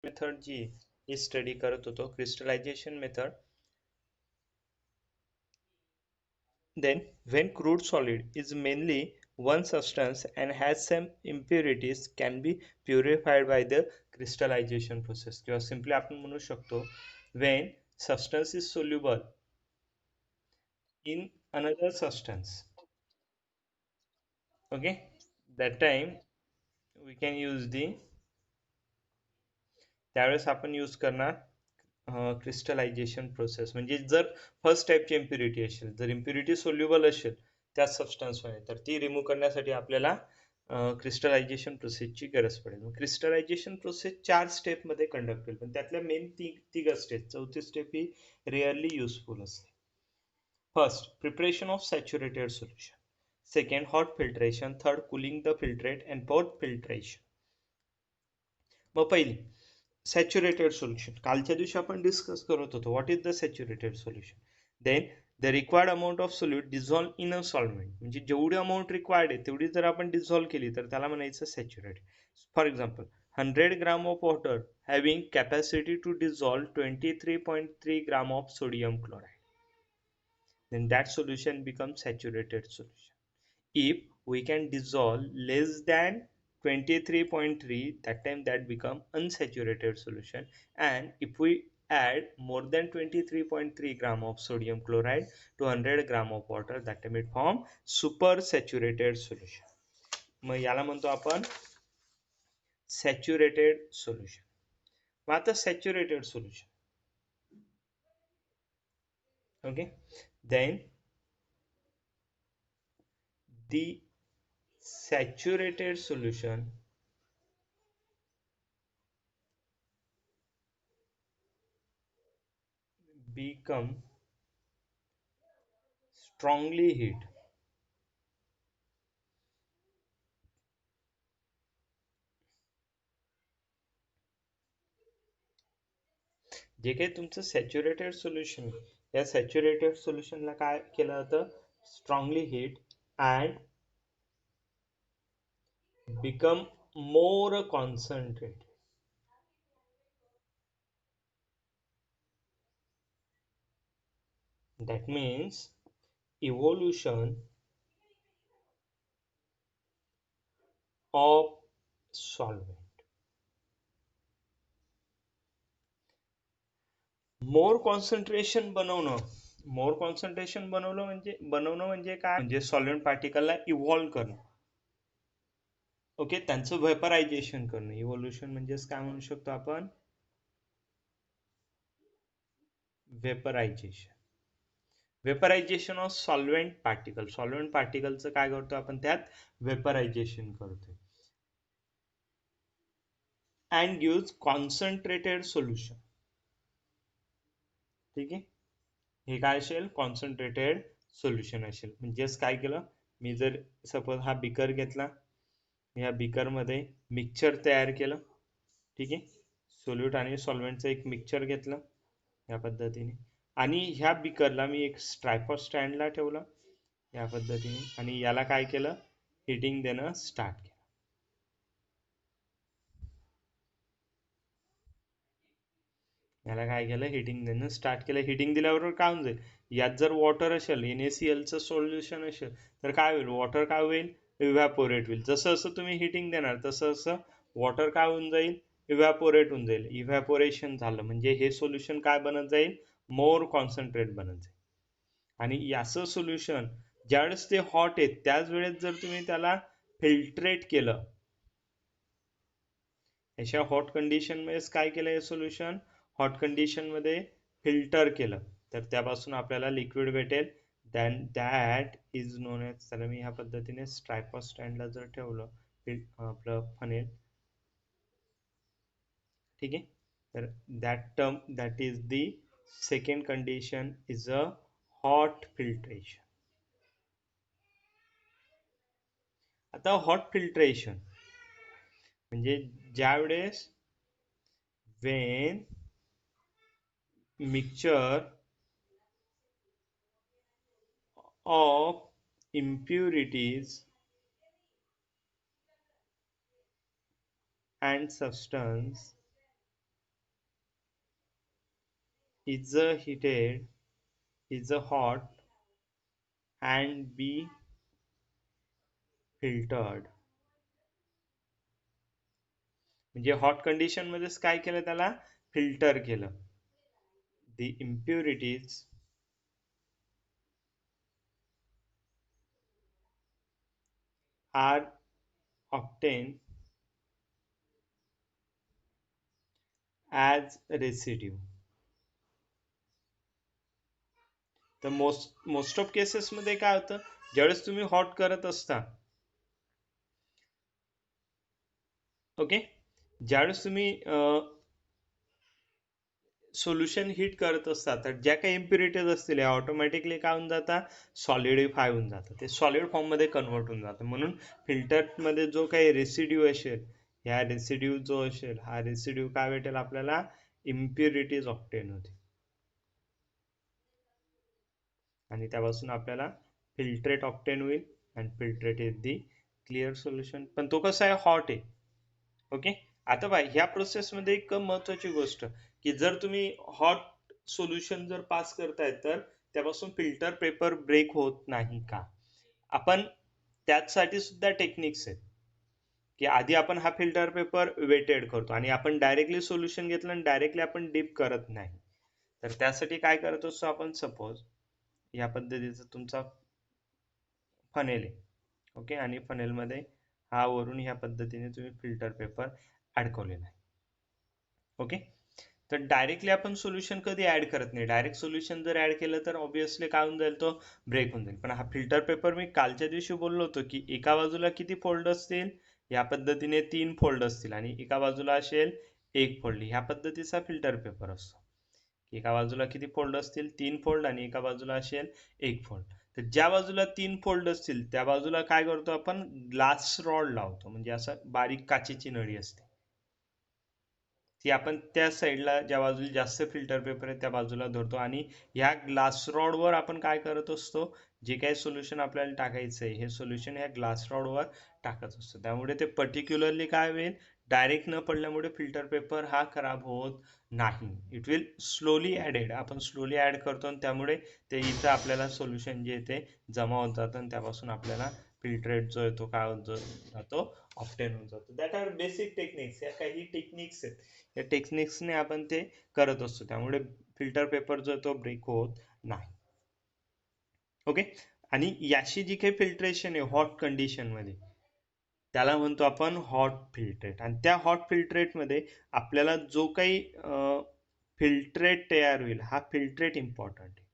Method जी ही study करत होतो, crystallization method. Then when crude solid is mainly one substance and has some impurities can be purified by the crystallization process, किंवा simply आपण म्हणू शकतो when substance is soluble in another substance, okay, that time we can use the, त्यावेळेस आपण use करणार crystallisation process. म्हणजे जर first टाईपची इम्प्युरिटी असेल, जर इम्प्युरिटी सोल्युबल असेल त्या सबस्टन्समध्ये, तर ती रिमूव्ह करण्यासाठी आपल्याला क्रिस्टलायझेशन प्रोसेसची गरज पडेल. मग क्रिस्टलायझेशन प्रोसेस 4 स्टेपमध्ये कंडक्ट होईल, पण त्यातल्या मेन तिघ स्टेप, चौथी स्टेप ही रेअरली युजफुल असते. First, preparation of saturated solution. Second, hot filtration. Third, cooling the filtrate and fourth, filtration. मग पहिली सॅच्युरेटेड सोल्युशन, कालच्या दिवशी आपण डिस्कस करत होतो what is the saturated solution. Then the required amount of solute dissolve in a solvent, म्हणजे जेवढी amount required आहे तेवढी जर आपण डिझॉल्व केली तर त्याला म्हणायचं saturated. For example 100 gram of water having capacity to dissolve 23.3 gram of sodium chloride, then that solution becomes saturated solution. If we can dissolve less than 23.3, that time that become unsaturated solution. And if we add more than 23.3 gram of sodium chloride to 100 gram of water, that time it form super saturated solution. मग याला म्हणतो आपण saturated solution. मग आता saturated solution, okay, then the saturated solution become strongly heat. जे काही तुमचं saturated solution, या सॅच्युरेटेड सोल्युशनला काय केलं जातं, strongly heat and become more concentrated. that means evolution of solvent. More concentration बनवणं, मोर कॉन्सन्ट्रेशन बनवणं म्हणजे काय, म्हणजे सॉल्व्हेंट पार्टिकलला इव्हॉल्व करणं, ओके, त्यांचं व्हेपरायझेशन करणं. इव्होल्युशन म्हणजेच काय म्हणू शकतो आपण, vaporisation. Vaporisation of solvent particle, solvent पार्टिकलचं काय करतो आपण, त्यात वेपरायझेशन करतोय. And gives concentrated solution. ठीक आहे, हे काय असेल, कॉन्सन्ट्रेटेड सोल्युशन असेल. म्हणजेच काय केलं, मी जर सपोज हा बिकर घेतला, या बिकरमध्ये मिक्सचर तयार केलं, ठीक आहे, सोल्यूट आणि सॉल्व्हेंटचं एक मिक्सचर घेतलं या पद्धतीने, आणि ह्या बिकरला मी एक ट्रायपॉड स्टँडला ठेवलं या पद्धतीने, आणि याला काय केलं, हिटिंग देणं स्टार्ट केलं. याला काय केलं, हिटिंग देणं स्टार्ट केलं. हिटिंग दिल्याबरोबर काय होऊन जाईल, यात जर वॉटर असेल, NaClचं सोल्युशन असेल, तर काय होईल, वॉटर काय होईल, इव्हॅपोरेट होईल. जसं जसं तुम्ही हिटिंग देणार तसं तसं वॉटर काय होऊन जाईल, इव्हॅपोरेट होऊन जाईल. इव्हॅपोरेशन झालं म्हणजे हे सोल्युशन काय बनत जाईल, मोर कॉन्सन्ट्रेट बनत जाईल. आणि याचं सोल्युशन ज्यावेळेस ते हॉट आहे त्याच वेळेस जर तुम्ही त्याला फिल्ट्रेट केलं, अशा हॉट कंडिशन मध्येच काय केलं, हे सोल्युशन हॉट कंडिशन मध्ये फिल्टर केलं, तर त्यापासून आपल्याला लिक्विड भेटेल. Then that is known as, त्याला मी ह्या पद्धतीने ट्रायपॉड स्टँडला जर ठेवलं आपलं फनेल, ठीक आहे, तर that term, that is the second condition, is a hot filtration. आता हॉट फिल्ट्रेशन म्हणजे ज्यावेळेस Wien mixture of impurities and substance is a heated, is a hot and be filtered. म्हणजे हॉट कंडिशन मध्येच काय केलं, त्याला फिल्टर केलं. The impurities are obtained as residue. तर मोस्ट ऑफ केसेस मध्ये काय होतं, ज्यावेळेस तुम्ही हॉट करत असता, ओके, ज्यावेळेस तुम्ही सोल्युशन हीट करत असतात, तर ज्या काही इम्प्युरिटीज असतील या ऑटोमॅटिकली काय होऊन जातात, सॉलिडिफाय होऊन जातं, ते सॉलिड फॉर्म मध्ये कन्वर्ट होऊन जातं. म्हणून फिल्टर मध्ये जो काही रेसिड्यू असेल, ह्या रेसिड्यू जो असेल, हा रेसिड्यू काय भेटेल आपल्याला, इम्प्युरिटीज ऑप्टेन होते आणि त्यापासून आपल्याला फिल्ट्रेट ऑप्टेन होईल आणि filtrate is the clear solution. पण तो कसा आहे, हॉट आहे. ओके, आता बाय ह्या प्रोसेसमध्ये एक महत्वाची गोष्ट, की जर तुम्ही हॉट सोल्युशन जर पास करताय तर त्यापासून फिल्टर पेपर ब्रेक होत नाही का. आपण त्यासाठी सुद्धा टेक्निक्स आहेत, की आधी आपण हा फिल्टर पेपर वेटेड करतो आणि आपण डायरेक्टली सोल्युशन घेतलं आणि डायरेक्टली आपण डीप करत नाही. तर त्यासाठी काय करत असतो आपण, सपोज या पद्धतीचा तुमचा फनेल आहे, ओके, आणि फनेलमध्ये हा वरून ह्या पद्धतीने तुम्ही फिल्टर पेपर अडकवलेला आहे. ओके, तर डायरेक्टली आपण सोल्युशन कधी ऍड करत नाही. डायरेक्ट सोल्युशन जर ऍड केलं तर ऑब्विसली काय होऊन जाईल, तो ब्रेक होऊन जाईल. पण हा फिल्टर पेपर मी कालच्या दिवशी बोललो होतो की एका बाजूला किती फोल्ड असतील, या पद्धतीने 3 फोल्ड असतील आणि एका बाजूला असेल 1 फोल्ड. ह्या पद्धतीचा फिल्टर पेपर असतो. एका बाजूला किती फोल्ड असतील, 3 फोल्ड, आणि एका बाजूला असेल 1 फोल्ड. तर ज्या बाजूला 3 फोल्ड असतील त्या बाजूला काय करतो आपण, ग्लास रॉड लावतो. म्हणजे असं बारीक काचेची नळी असते, ती आपण त्या साईडला ज्या बाजूला जास्त फिल्टर पेपर आहे त्या बाजूला धरतो आणि ह्या ग्लास रॉड वर आपण काय करत असतो, जे काही सोल्युशन आपल्याला टाकायचं आहे हे सोल्युशन ह्या ग्लास रॉड वर टाकत असतो. त्यामुळे ते पर्टिक्युलरली काय होईल, डायरेक्ट न पडल्यामुळे फिल्टर पेपर हा खराब होत नाही. इट विल स्लोली ऍडेड, आपण स्लोली ऍड करतो आणि त्यामुळे ते इथं आपल्याला सोल्युशन जे ते जमा होत जातं आणि त्यापासून आपल्याला फिल्ट्रेट जो आहे तो काय होत जातो, ऑप्टेन होऊन जातो. That are basic techniques. या काही टेक्निक्स आहेत, या टेक्निक्सने आपण ते करत असतो, त्यामुळे फिल्टर पेपर जो तो ब्रेक होत नाही. ओके, आणि याची जी काही फिल्ट्रेशन आहे हॉट कंडिशन मध्ये, त्याला म्हणतो आपण हॉट फिल्ट्रेट. आणि त्या हॉट फिल्ट्रेट मध्ये आपल्याला जो काही फिल्ट्रेट तयार होईल हा फिल्ट्रेट इम्पॉर्टंट आहे.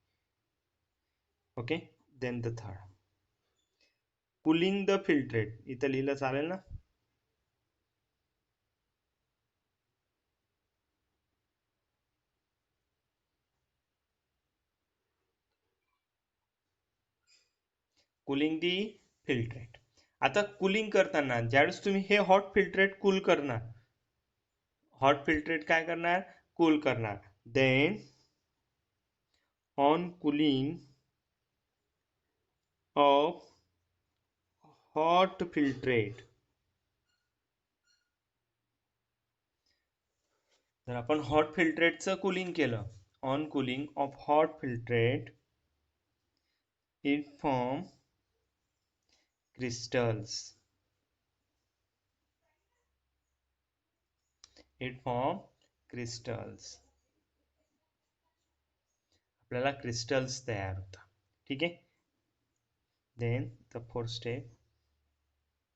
Okay, then the third, cooling the filtrate. इथं लिहिलं चालेल ना, कूलिंग दी फिल्ट्रेट. आता कूलिंग करताना ज्यावेळेस तुम्ही हे हॉट फिल्ट्रेट कूल करणार, हॉट फिल्ट्रेट काय करणार, कूल करणार, then on cooling of hot filtrate, जर आपण हॉट फिल्ट्रेटचं कूलिंग केलं, on cooling of hot filtrate it form crystals, it form crystals, आपल्याला क्रिस्टल्स तयार होतात. ठीक आहे, then the fourth step,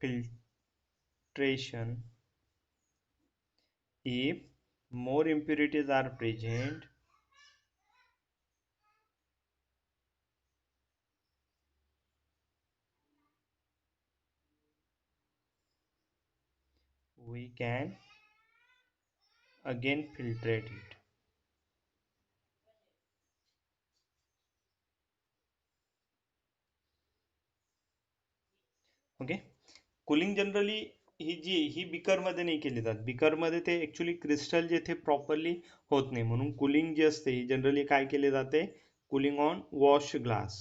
filtration. If more impurities are present, we can again filtrate it. Okay, cooling generally he beaker मध्ये नाही केली जात. Beaker मध्ये ते ऍक्च्युली क्रिस्टल जे थे प्रॉपरली होत नाही, म्हणून कूलिंग जी असते ही जनरली काय केले जाते, कूलिंग ऑन वॉश ग्लास.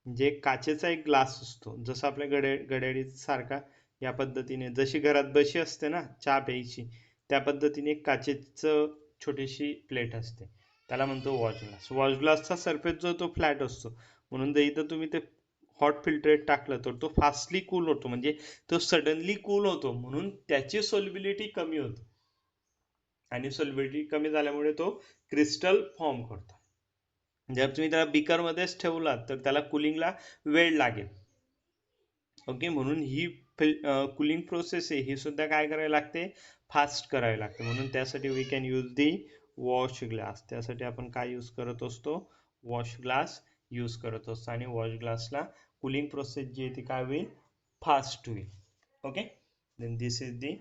म्हणजे काचेचा एक ग्लास असतो, जसं आपल्या घड्याळी सारखा, या पद्धतीने जशी घरात बशी असते ना चहा प्यायची, त्या पद्धतीने काचेचं छोटीशी प्लेट असते, त्याला म्हणतो वॉश ग्लास. वॉश ग्लासचा सरफेस जो तो फ्लॅट असतो, म्हणून जर इथं तुम्ही ते हॉट फिल्टरेट टाकलं तर तो फास्टली कूल होतो, म्हणजे तो सडनली कूल होतो, म्हणून त्याची सोल्युबिलिटी कमी होते आणि सोल्युबिलिटी कमी झाल्यामुळे तो क्रिस्टल फॉर्म करतो. जर तुम्ही त्याला बिकर मध्येच ठेवलात तर त्याला कुलिंगला वेळ लागेल. ओके, म्हणून ही कुलिंग प्रोसेस आहे ही सुद्धा काय करावी लागते, फास्ट करावी लागते. म्हणून त्यासाठी we can use the wash glass. त्यासाठी आपण काय यूज करत असतो, वॉश ग्लास यूज करत असतो. आणि वॉश ग्लासला कुलिंग प्रोसेस जी आहे ती काय होईल, फास्ट होईल. Okay, then this is the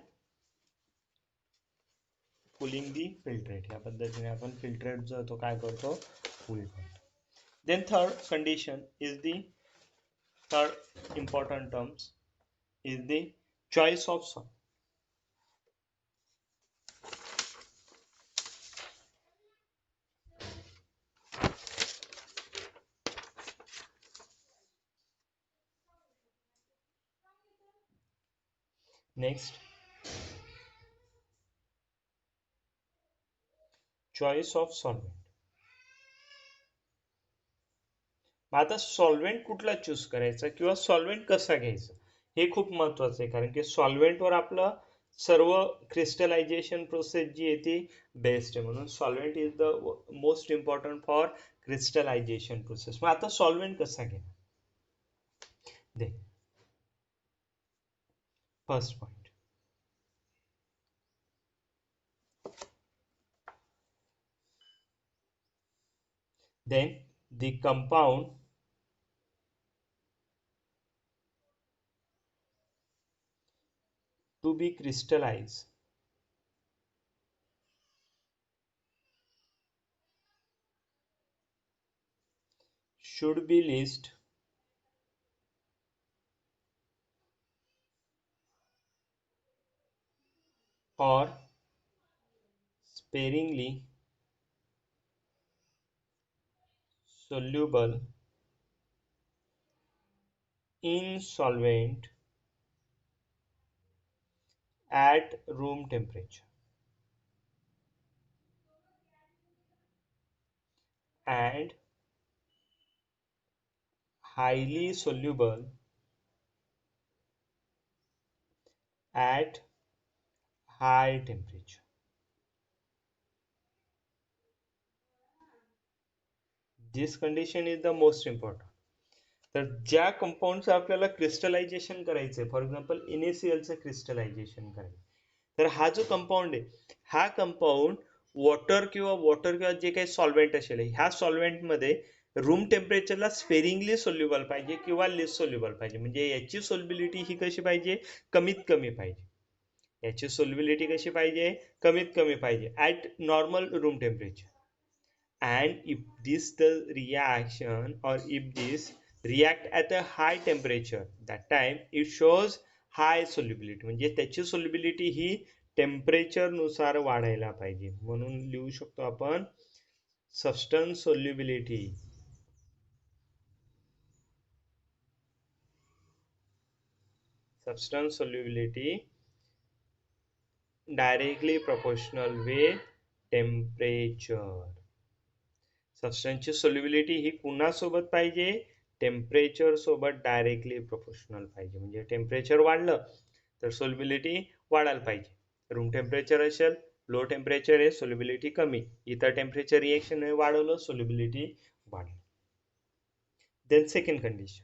cooling the filtrate. या पद्धतीने आपण फिल्टरेट जो तो काय करतो, कूल करतो. Then third condition is the, third important terms is the choice of song. Next, choice of solvent. आता सॉल्व्हेंट कुठला चूज करायचा किंवा सॉल्व्हेंट कसा घ्यायचा हे खूप महत्वाचं आहे, कारण की सॉल्व्हेंटवर आपलं सर्व क्रिस्टलायझेशन प्रोसेस जी आहे ती बेस्ड आहे. म्हणून solvent is the most important for crystallisation process. मग आता सॉल्व्हेंट कसा घेणार, the first point. Then the compound to be crystallized should be least or sparingly soluble in solvent at room temperature and highly soluble at high temperature. This condition is the most important. तर ज्या कंपाऊंडचं आपल्याला crystallisation करायचंय, for example NaClचं crystallisation करायचं, तर हा जो compound आहे हा कंपाऊंड वॉटर किंवा जे काही सॉल्व्हेंट असेल ह्या सॉल्व्हेंटमध्ये रूम टेम्परेचरला स्पेरिंगली सोल्युबल पाहिजे किंवा लेस सोल्युबल पाहिजे. म्हणजे याची सोल्युबिलिटी ही कशी पाहिजे, कमीत कमी पाहिजे. याची सोल्युबिलिटी कशी पाहिजे, कमीत कमी पाहिजे at normal room temperature. And if this the reaction or if this react at a high temperature, that time it shows high solubility. म्हणजे त्याची solubility ही टेम्परेचर नुसार वाढायला पाहिजे. म्हणून लिहू शकतो आपण substance solubility directly proportional with temperature. सबस्टन्सची सोल्युबिलिटी ही कुणासोबत पाहिजे, टेम्परेचर सोबत डायरेक्टली प्रोपोर्शनल पाहिजे. म्हणजे टेम्परेचर वाढलं तर सोल्युबिलिटी वाढायला पाहिजे. रूम टेम्परेचर असेल, लो टेम्परेचर आहे, सोल्युबिलिटी कमी. इतर टेम्परेचर रिएक्शन वाढवलं, सोल्युबिलिटी वाढली. देन सेकंड कंडिशन,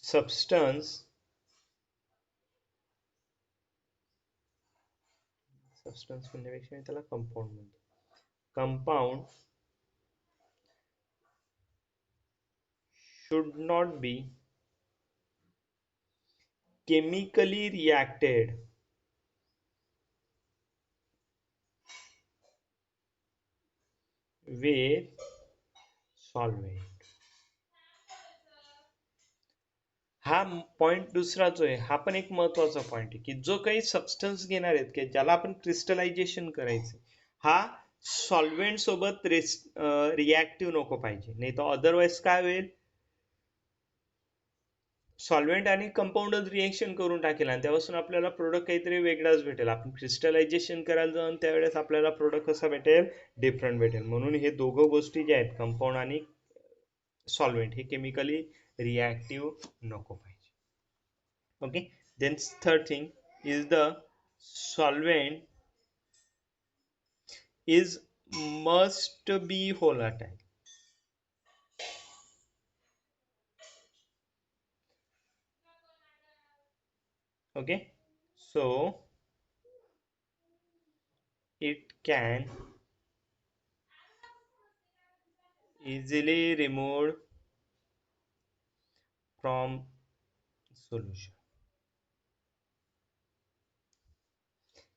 सबस्टन्स म्हणण्यापेक्षा त्याला कंपाऊंड म्हणतो. Compound should not be chemically reacted with solvent. हा पॉइंट दुसरा जो आहे हा पण एक महत्वाचा पॉइंट आहे, की जो काही सबस्टन्स घेणार आहेत की ज्याला आपण क्रिस्टलायझेशन करायचं, हा सॉल्व्हेंट सोबत रिॲक्टिव्ह नको पाहिजे, नाही तर अदरवाईज काय होईल, सॉल्व्हेंट आणि कंपाऊंडच रिएक्शन करून टाकेल आणि त्यापासून आपल्याला प्रोडक्ट काहीतरी वेगळाच भेटेल. आपण क्रिस्टलायझेशन करायला जाऊन त्यावेळेस आपल्याला प्रोडक्ट कसा भेटेल, डिफरंट भेटेल. म्हणून हे दोघं गोष्टी ज्या आहेत, कंपाऊंड आणि सॉल्व्हेंट, हे केमिकली रिॲक्टिव्ह नको पाहिजे. Okay. Then third thing is the solvent is must be volatile. Okay, so it can easily removed from solution.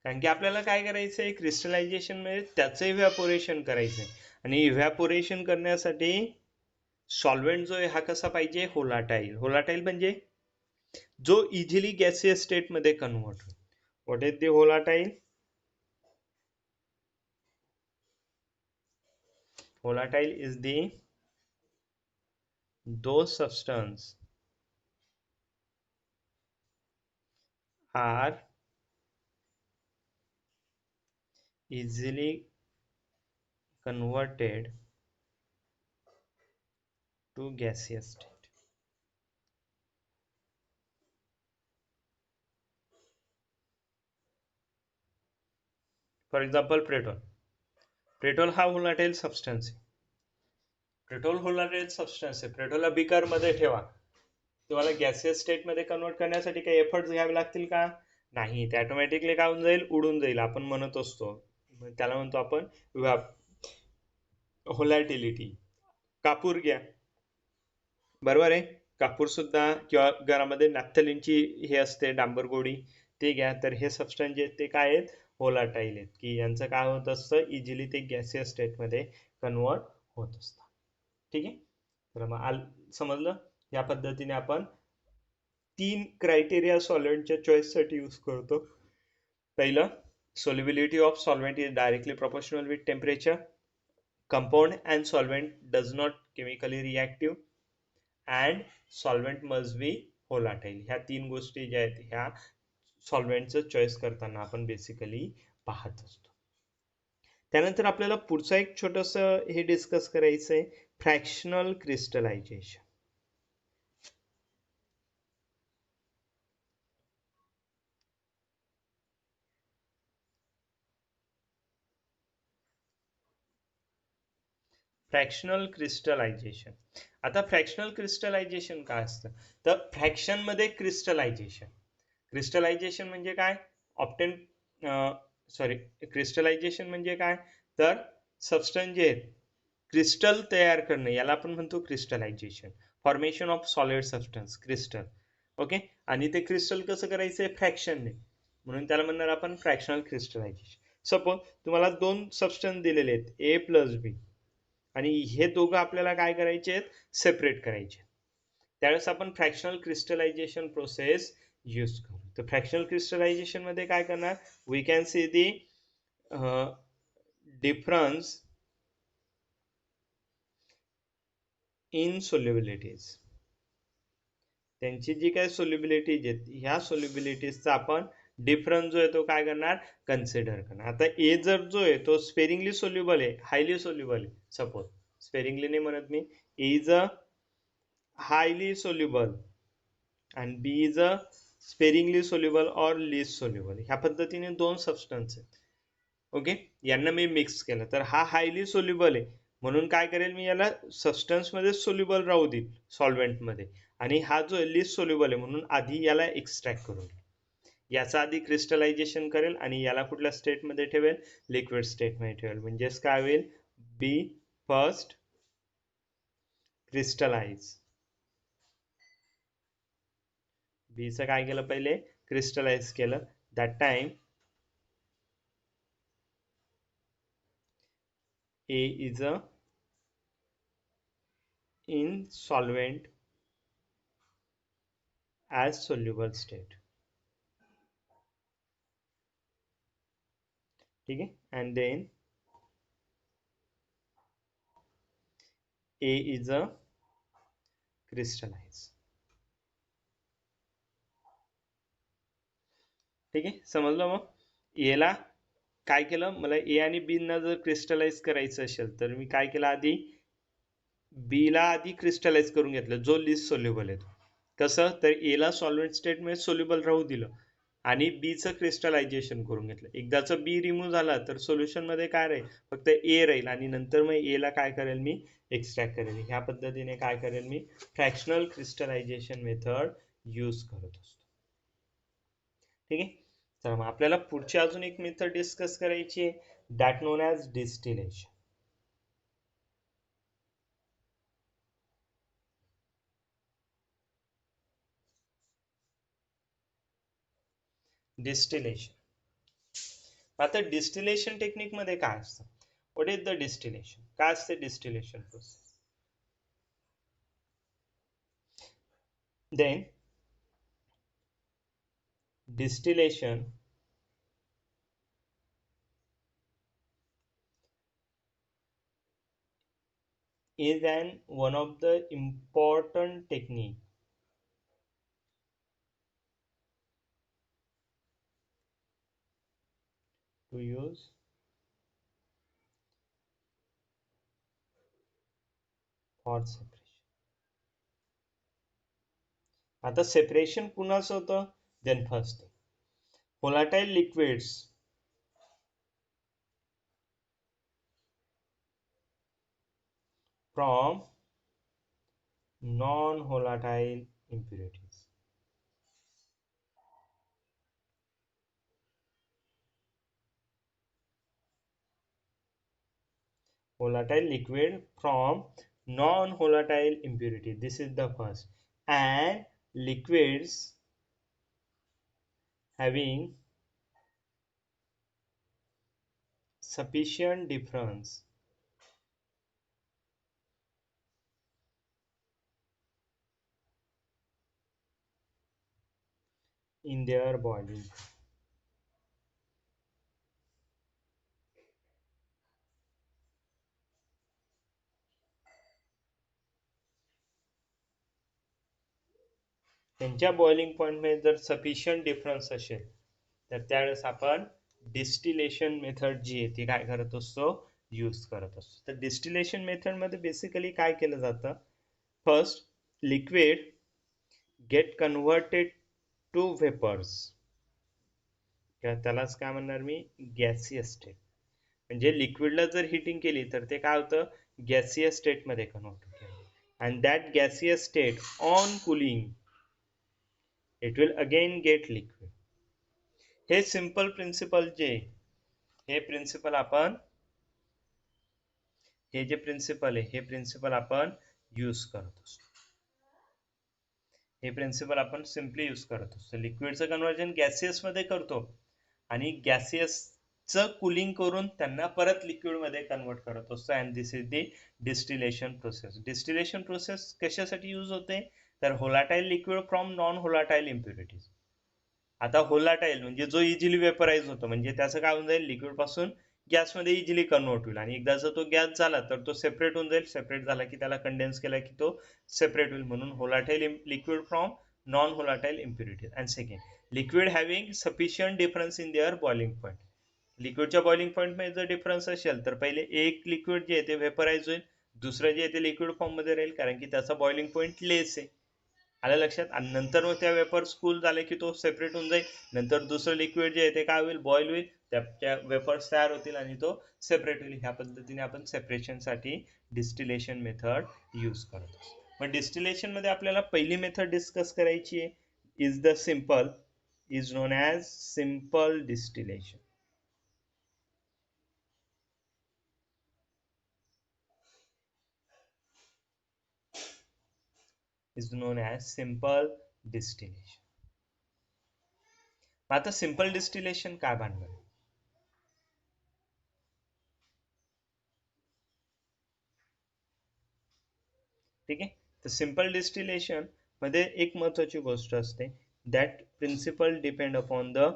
कारण की आपल्याला काय करायचं आहे, क्रिस्टलायझेशन मध्ये त्याचं इव्हॅपोरेशन करायचं आहे आणि इव्हॅपोरेशन करण्यासाठी सॉल्व्हेंट जो आहे हा कसा पाहिजे, होलाटाईल. होलाटाईल म्हणजे जो इझिली गॅसियस स्टेट मध्ये कन्वर्ट होईल. What is the volatile? Volatile is the those substance are easily converted to gaseous state. For example petrol हा होलाटाईल सबस्टन्स आहे. पेट्रोल होलाटाईल सबस्टन्स आहे. पेट्रोलला बिकर मध्ये ठेवा, तुम्हाला गॅसियस स्टेट मध्ये कन्वर्ट करण्यासाठी काही एफर्ट्स घ्यावे लागतील का? नाही. ते ऑटोमॅटिकली काय होऊन जाईल, उडून जाईल. आपण म्हणत असतो, त्याला म्हणतो आपण होलॅटिलिटी. कापूर घ्या, बरोबर आहे. कापूर सुद्धा किंवा घरामध्ये नॅफ्थलिनची हे असते डांबर गोडी, ते घ्या. तर हे सबस्टन्स जे ते काय आहेत, होलाटाईल आहेत, की यांचं काय होत असतं, इझिली ते गॅसियस स्टेटमध्ये कन्वर्ट होत असतं. ठीक आहे. तर मग समजलं. या पद्धतीने आपण 3 क्रायटेरिया सॉल्व्हेंटच्या चॉईससाठी यूज करतो. पहिलं, solubility of solvent is directly proportional with temperature. Compound and solvent does not chemically reactive and solvent must be volatile. ह्या 3 गोष्टी ज्या आहेत, ह्या सॉल्व्हेंटचं चॉईस करताना आपण बेसिकली पाहत असतो. त्यानंतर आपल्याला पुढचं एक छोटस हे डिस्कस करायचं आहे, फ्रॅक्शनल क्रिस्टलायझेशन. Fractional crystallization. आता फ्रॅक्शनल क्रिस्टलायझेशन काय असतं, तर फ्रॅक्शन मध्ये क्रिस्टलायझेशन म्हणजे काय, ऑप्टेन क्रिस्टलायझेशन म्हणजे काय, तर सबस्टन्स जे आहेत क्रिस्टल तयार करणे, याला आपण म्हणतो crystallization. Formation of solid substance, crystal. Okay. आणि ते क्रिस्टल कसं करायचंय, फ्रॅक्शनने, म्हणून त्याला म्हणणार आपण फ्रॅक्शनल क्रिस्टलायझेशन. सपोज तुम्हाला 2 सबस्टन्स दिलेले आहेत, ए प्लस बी, आणि हे दोघं आपल्याला काय करायचे आहेत, सेपरेट करायचे. त्यावेळेस आपण फ्रॅक्शनल क्रिस्टलायझेशन प्रोसेस यूज करू. तर फ्रॅक्शनल क्रिस्टलायझेशन मध्ये काय करणार, we can see the difference in solubilities. त्यांची जी काही सोल्युबिलिटीज आहेत, ह्या सोल्युबिलिटीजचा आपण डिफरन्स जो आहे तो काय करणार, कन्सिडर करणार. आता ए जर जो आहे तो स्पेरिंगली सोल्युबल आहे, हायली सोल्युबल आहे, सपोज स्पेरिंगली नाही म्हणत मी, ए इज अ हायली सोल्युबल आणि बी इज अ स्पेरिंगली सोल्युबल और लिस्ट सोल्युबल. ह्या पद्धतीने 2 सबस्टन्स आहेत. ओके. यांना मी मिक्स केलं, तर हा हायली सोल्युबल आहे, म्हणून काय करेल मी, याला सबस्टन्स मध्ये सोल्युबल राहू देईल सॉल्व्हेंट मध्ये, आणि हा जो लिस्ट सोल्युबल आहे म्हणून आधी याला एक्स्ट्रॅक्ट करून याचा आधी क्रिस्टलायझेशन करेल आणि याला कुठल्या स्टेट मध्ये ठेवेल, लिक्विड स्टेट मध्ये ठेवेल. म्हणजेच काय होईल, बी फर्स्ट क्रिस्टलाइज, बी चं काय केलं, पहिले क्रिस्टलाइज केलं. That time A is a in solvent as soluble state. ठीक है. And then A is a crystallize. ठीक आहे, समजलं. मग एला काय केलं, मला ए आणि बी ना जर क्रिस्टलाइज करायचं असेल तर मी काय केलं, आधी बी ला आधी क्रिस्टलाइज करून घेतलं, जो लिस्ट सोल्युबल आहे तो. कसं, तर ए ला सॉल्व्हेंट स्टेट मध्ये सोल्युबल राहू दिलं आणि बी चं क्रिस्टलायझेशन करून घेतलं. एकदाचं बी रिमूव्ह झाला तर सोल्युशन मध्ये काय राहील, फक्त ए राहील आणि नंतर मग ए ला काय करेल मी, एक्सट्रॅक्ट करेल. ह्या पद्धतीने काय करेल मी, फ्रॅक्शनल क्रिस्टलायझेशन मेथड यूज करत असतो. ठीक आहे. तर मग आपल्याला पुढची अजून एक मेथड डिस्कस करायची आहे, that known as distillation. Distillation. आता डिस्टिलेशन टेक्निक मध्ये काय असतं, व्हॉट इज द डिस्टिलेशन, काय असते distillation process. Then distillation is one of the important technique to use for separation. आता सेपरेशन कुणाचं होतं, then first volatile liquids from non-volatile impurities. Volatile liquid from non-volatile impurity, this is the first. And liquids having sufficient difference in their boiling. त्यांच्या boiling point मध्ये जर sufficient difference असेल तर त्यावेळेस आपण डिस्टिलेशन मेथड जी आहे ती काय करत असतो, यूज करत असतो. तर डिस्टिलेशन मेथड मध्ये बेसिकली काय केलं जातं, first liquid get converted to vapours, त्यालाच काय म्हणणार मी, गॅसियस स्टेट. म्हणजे लिक्विडला जर हिटिंग केली तर ते काय होतं, गॅसियस स्टेट मध्ये कन्व्हर्ट होतं. And that gaseous state on cooling it will again get liquid. हे सिंपल प्रिन्सिपल जे, हे प्रिन्सिपल आपण, हे जे प्रिन्सिपल आहे हे प्रिन्सिपल आपण यूज करत असतो. हे प्रिन्सिपल आपण सिम्पली यूज करत असतो. लिक्विडचं कन्वर्जन गॅसियस मध्ये करतो आणि गॅसियसचं कुलिंग करून त्यांना परत लिक्विड मध्ये कन्वर्ट करत असतो. And this is the distillation process. Distillation process कशासाठी यूज होते, तर volatile liquid from non volatile impurities. आता होलाटाईल म्हणजे जो इझिली वेपराइज होतो, म्हणजे त्याचं काय होऊन जाईल, लिक्विड पासून गॅसमध्ये इझिली कन्वर्ट होईल आणि एकदा जर तो गॅस झाला तर तो सेपरेट होऊन जाईल. सेपरेट झाला की त्याला कंडेन्स केला की तो सेपरेट होईल. म्हणून volatile liquid from non volatile impurities. And second liquid having sufficient difference in their boiling point. लिक्विडच्या बॉइलिंग पॉईंट मध्ये जर डिफरन्स असेल तर पहिले एक लिक्विड जे आहे ते वेपराइज होईल, दुसरं जे आहे ते लिक्विड फॉर्म मध्ये राहील कारण की त्याचा बॉइलिंग पॉईंट लेस आहे. आलं लक्षात. आणि नंतर मग त्या वेपर्स कूल झाले की तो सेपरेट होऊन जाईल. नंतर दुसरं लिक्विड जे आहे ते काय होईल, बॉईल होईल, त्या वेपर्स तयार होतील आणि तो सेपरेट होईल. ह्या पद्धतीने आपण सेपरेशन साठी डिस्टिलेशन मेथड यूज करतो. मग डिस्टिलेशन मध्ये आपल्याला पहिली मेथड डिस्कस करायची आहे, is the simple, is non as simple distillation. Is non as simple distillation. आता सिंपल डिस्टिलेशन काय भानगड, ठीक आहे. तर सिंपल डिस्टिलेशन मध्ये एक महत्वाची गोष्ट असते, that principle depend upon the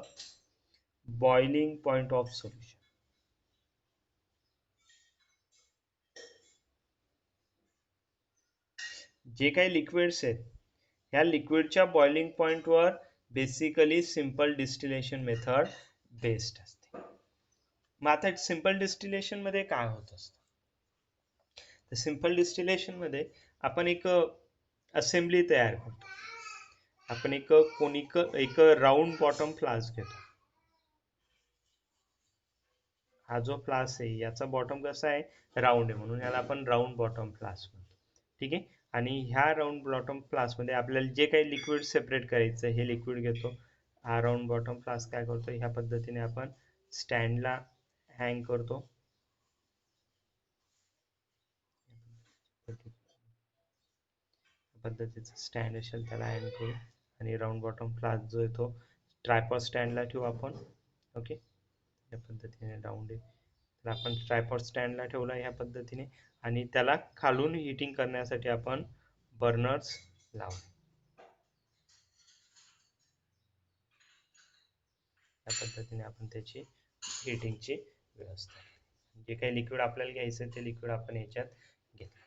boiling point of solution. जे काही लिक्विड्स आहेत ह्या लिक्विडच्या बॉइलिंग पॉइंटवर basically simple distillation method based असते. मग आता सिंपल डिस्टिलेशन मध्ये काय होत असतं, तर सिंपल डिस्टिलेशन मध्ये आपण एक असेंब्ली तयार करतो. आपण एक राऊंड बॉटम फ्लास्क घेतो. हा जो फ्लास्क आहे याचा बॉटम कसा आहे, राऊंड आहे, म्हणून याला आपण राऊंड बॉटम फ्लास्क म्हणतो. ठीक आहे. आणि ह्या राऊंड बॉटम फ्लास्क मध्ये आपल्याला जे काही लिक्विड सेपरेट करायचं हे लिक्विड घेतो. हा राऊंड बॉटम फ्लास्क काय करतो, ह्या पद्धतीने आपण स्टँडला हँग करतो. पद्धतीचं स्टँड असेल त्याला हँग करू आणि राऊंड बॉटम फ्लास्क जो आहे तो ट्रायपॉड स्टँडला ठेवू आपण. ओके, या पद्धतीने राऊंड आहे तर आपण ट्रायपॉड स्टँडला ठेवला ह्या पद्धतीने आणि त्याला खालून हिटिंग करण्यासाठी आपण बर्नर्स लावले. या पद्धतीने आपण त्याची हिटिंगची व्यवस्था, जे काही लिक्विड आपल्याला घ्यायचं ते लिक्विड आपण याच्यात घेतलं.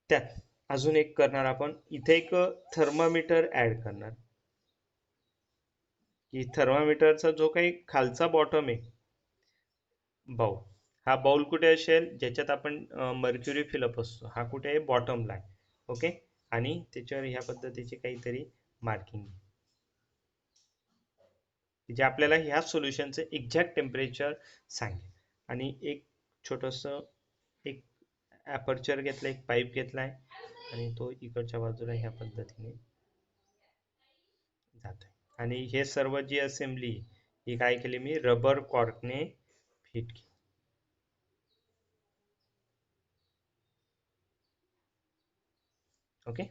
त्यात अजून एक करणार आपण, इथे एक थर्मामीटर ऍड करणार की थर्मामीटरचा जो काही खालचा बॉटम आहे बाउल, हा बाउल कुठे असेल ज्याच्यात आपण मर्क्युरी फिलअप असतो, हा कुठे आहे, बॉटमला आहे. ओके, आणि त्याच्यावर ह्या पद्धतीचे काहीतरी मार्किंग जे आपल्याला ह्या सोल्युशनचं एक्झॅक्ट टेम्परेचर सांगेल. आणि एक छोटस एक ॲपर्चर घेतला, एक पाईप घेतलाय आणि तो इकडच्या बाजूला ह्या पद्धतीने जातोय. आणि हे सर्व जी असेंब्ली ही काय केली मी रबर कॉर्कने फिट केली. ओके,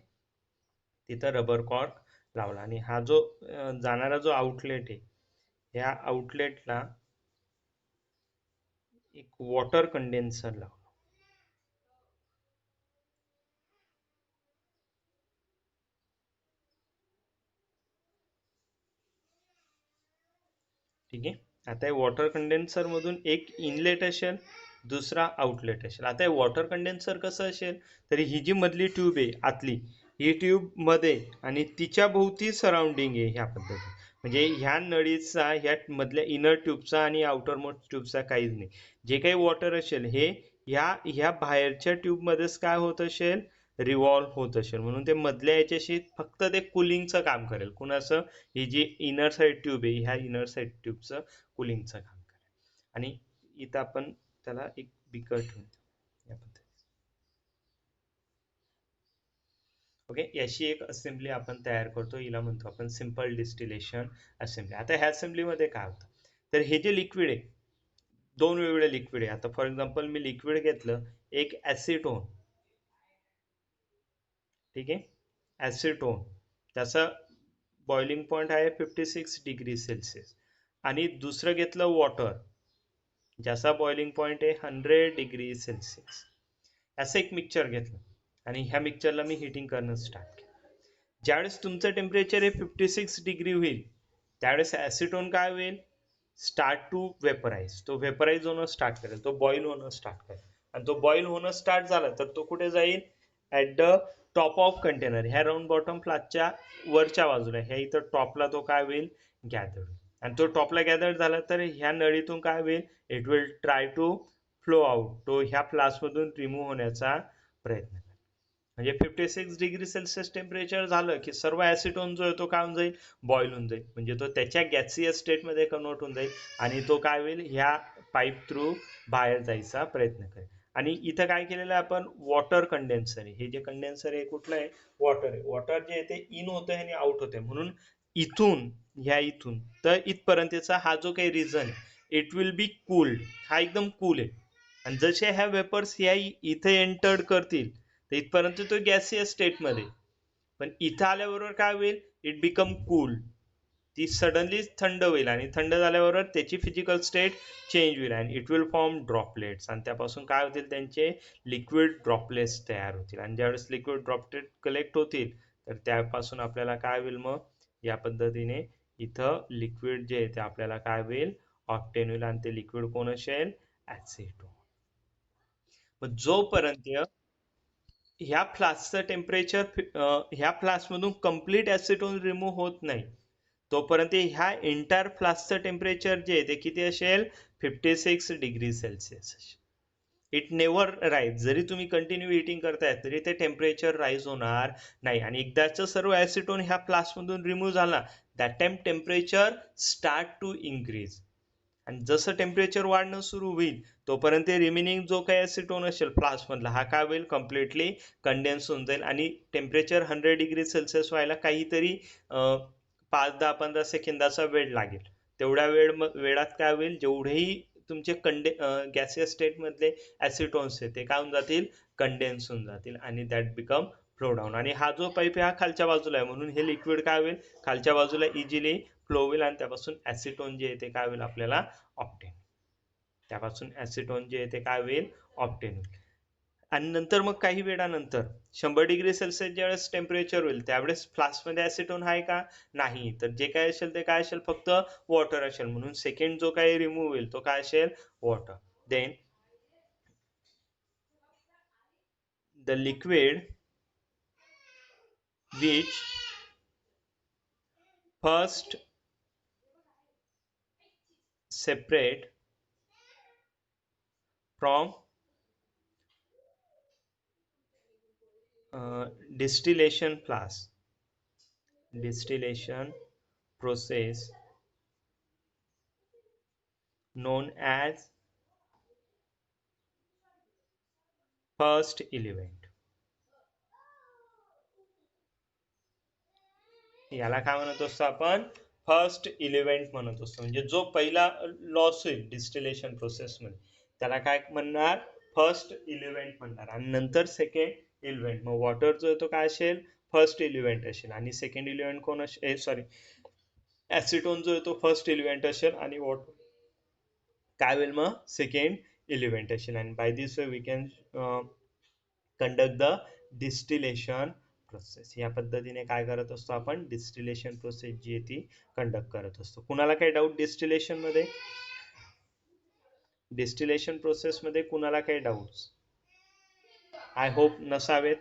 तिथं रबर कॉर्क लावला आणि हा जो जाणारा जो आउटलेट आहे या आउटलेटला एक वॉटर कंडेन्सर लावला. ठीक आहे. आता वॉटर कंडेन्सर मधून एक इनलेट असेल, दुसरा आउटलेट असेल. आता वॉटर कंडेन्सर कसं असेल, तर ही जी मधली ट्यूब आहे आतली, ही ट्यूब मध्ये आणि तिच्या भोवती सराउंडिंग आहे ह्या पद्धतीने. म्हणजे ह्या नळीचा ह्या मधल्या इनर ट्यूबचा आणि आउटर मोस्ट ट्यूबचा काहीच नाही. जे काही वॉटर असेल हे ह्या बाहेरच्या ट्यूब मध्येच काय होत असेल, रिव्हॉल्व होत असेल. म्हणून ते मधल्या याच्याशी फक्त ते कुलिंगचं काम करेल. कुणाचं, ही जी इनर साइड ट्यूब आहे ह्या इनर साइड ट्यूबचं कुलिंगचं काम करेल. आणि इथं आपण त्याला एक बिकर ठेवून या पद्धतीने. ओके, याची एक असेंब्ली आपण तयार करतो, हिला म्हणतो आपण सिंपल डिस्टिलेशन असेंब्ली. आता ह्या असेंब्ली मध्ये काय होतं, तर हे जे लिक्विड आहे, दोन वेगवेगळे लिक्विड आहे. आता फॉर एक्झाम्पल मी लिक्विड घेतलं एक ऍसिटोन. ठीक आहे, ऍसिटोन, त्याचा बॉइलिंग पॉइंट आहे 56 डिग्री सेल्सिअस. आणि दुसरं घेतलं वॉटर, ज्याचा बॉइलिंग पॉइंट आहे 100 डिग्री सेल्सिअस. असं एक मिक्सचर घेतलं आणि ह्या मिक्सचरला मी हिटिंग करणं स्टार्ट केलं. ज्यावेळेस तुमचं टेम्परेचर हे 56 डिग्री होईल त्यावेळेस ऍसिटोन काय होईल, स्टार्ट टू वेपराइज, तो वेपराइज होणं स्टार्ट करेल, तो बॉईल होणं स्टार्ट करेल. आणि तो बॉईल होणं स्टार्ट झाला तर तो कुठे जाईल, at the top of container, ह्या राऊंड बॉटम फ्लास्कच्या वरच्या बाजूला, ह्या इथं टॉपला तो काय होईल, गॅदर होईल. आणि तो टॉपला गॅदर झाला तर ह्या नळीतून काय होईल, it will try to flow out, तो ह्या फ्लास्क मधून रिमूव्ह होण्याचा प्रयत्न करेल. म्हणजे 56 डिग्री सेल्सिअस टेम्परेचर झालं की सर्व ऍसिटोन जो आहे तो काय होऊन जाईल, बॉईल होऊन जाईल. म्हणजे तो त्याच्या गॅसियस स्टेटमध्ये कन्वर्ट होऊन जाईल आणि तो काय होईल, ह्या पाईप थ्रू बाहेर जायचा प्रयत्न करेल. आणि इथं काय केलेलं आहे आपण, वॉटर कंडेन्सर आहे. हे जे कंडेन्सर आहे कुठलं आहे, वॉटर आहे. वॉटर जे आहे ते इन होतंय आणि आउट होतंय. म्हणून इथून इथून तर इथपर्यंतचा हा जो काही रिजन आहे इट विल बी कूल्ड, हा एकदम कूल आहे. आणि जसे ह्या वेपर्स ह्या इथे एंटर्ड करतील तर इथपर्यंत तो गॅसियस स्टेटमध्ये, पण इथं आल्याबरोबर काय होईल, इट बिकम कूल, ती सडनली थंड होईल आणि थंड झाल्याबरोबर त्याची फिजिकल स्टेट चेंज होईल आणि इट विल फॉर्म ड्रॉपलेट्स. आणि त्यापासून काय होतील, त्यांचे लिक्विड ड्रॉपलेट्स तयार होतील. आणि ज्यावेळेस लिक्विड ड्रॉपलेट कलेक्ट होतील तर त्यापासून आपल्याला काय होईल, मग या पद्धतीने इथं लिक्विड जे आहे ते आपल्याला काय होईल, ऑप्टेन होईल. आणि ते लिक्विड कोण असेल, ऍसिटोन. मग जोपर्यंत ह्या फ्लास्कचं टेम्परेचर ह्या फ्लास्क मधून कम्प्लीट ऍसिटोन रिमूव्ह होत नाही तोपर्यंत ह्या एंटायर फ्लास्कचं टेम्परेचर जे आहे ते किती असेल 56 degree Celsius. It never rise. जरी तुम्ही कंटिन्यू हिटिंग करताय तरी ते टेम्परेचर राईज होणार नाही. आणि एकदाचं सर्व ऍसिटोन ह्या फ्लास्कमधून रिमूव्ह झाला that time temperature start to increase. आणि जसं टेम्परेचर वाढणं सुरू होईल तोपर्यंत रिमेनिंग जो काही ऍसिटोन असेल फ्लास्क मधला हा काय होईल कम्प्लिटली कंडेन्स होऊन जाईल. आणि टेम्परेचर 100 डिग्री सेल्सिअस व्हायला काहीतरी 5-10-15 सेकंदाचा वेळ लागेल. तेवढ्या वेळात काय होईल जेवढेही तुमचे गॅसियस स्टेट मधले ऍसिटोन्स आहेत ते काय होऊन जातील कंडेन्स होऊन जातील आणि दॅट बिकम फ्लो डाऊन. आणि हा जो पाईप आहे हा खालच्या बाजूला आहे म्हणून हे लिक्विड काय होईल खालच्या बाजूला इझिली फ्लो होईल आणि त्यापासून ऍसिटोन जे आहे ते काय होईल आपल्याला ऑप्टेन. त्यापासून ऍसिटोन जे आहे ते काय होईल ऑप्टेन होईल. आणि नंतर मग काही वेळानंतर 100 डिग्री सेल्सिअस ज्यावेळेस टेम्परेचर होईल त्यावेळेस फ्लास्कमध्ये ऍसिटोन आहे का नाही. तर जे काय असेल ते काय असेल फक्त वॉटर असेल. म्हणून सेकंड जो काही रिमूव्ह होईल तो काय असेल water. Then the liquid which first separate from distillation process known as first element. याला काय म्हणत असतो आपण फर्स्ट इलेव्हेंट म्हणत असतो. म्हणजे जो पहिला लॉस होईल डिस्टिलेशन प्रोसेस मध्ये त्याला काय म्हणणार फर्स्ट इलेव्हेंट म्हणणार. आणि नंतर सेकंड इलेव्हेंट. मग वॉटर जो तो काय असेल फर्स्ट इलेव्हेंट असेल आणि सेकंड इलेव्हेंट कोण असेल सॉरी ऍसिटोन जो आहे तो फर्स्ट इलेव्हेंट असेल आणि वॉटर काय होईल मग सेकंड इलेव्हेंट असेल. आणि by this way we can conduct the distillation process. या पद्धतीने काय करत असतो आपण डिस्टिलेशन प्रोसेस जी आहे ती कंडक्ट करत असतो. कुणाला काही डाऊट डिस्टिलेशन मध्ये डिस्टिलेशन प्रोसेस मध्ये कुणाला काही डाऊट्स आय होप नसावेत.